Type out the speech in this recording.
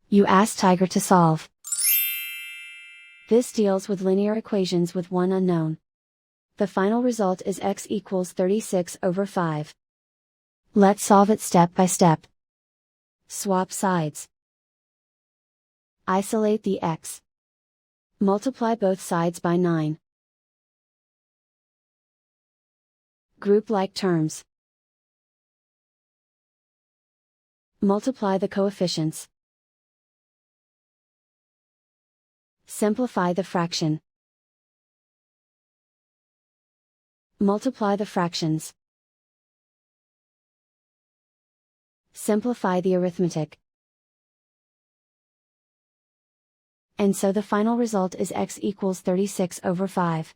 You ask Tiger to solve. This deals with linear equations with one unknown. The final result is x equals 36 over 5. Let's solve it step by step. Swap sides. Isolate the x. Multiply both sides by 9. Group like terms. Multiply the coefficients. Simplify the fraction. Multiply the fractions. Simplify the arithmetic. And so the final result is x equals 36 over 5.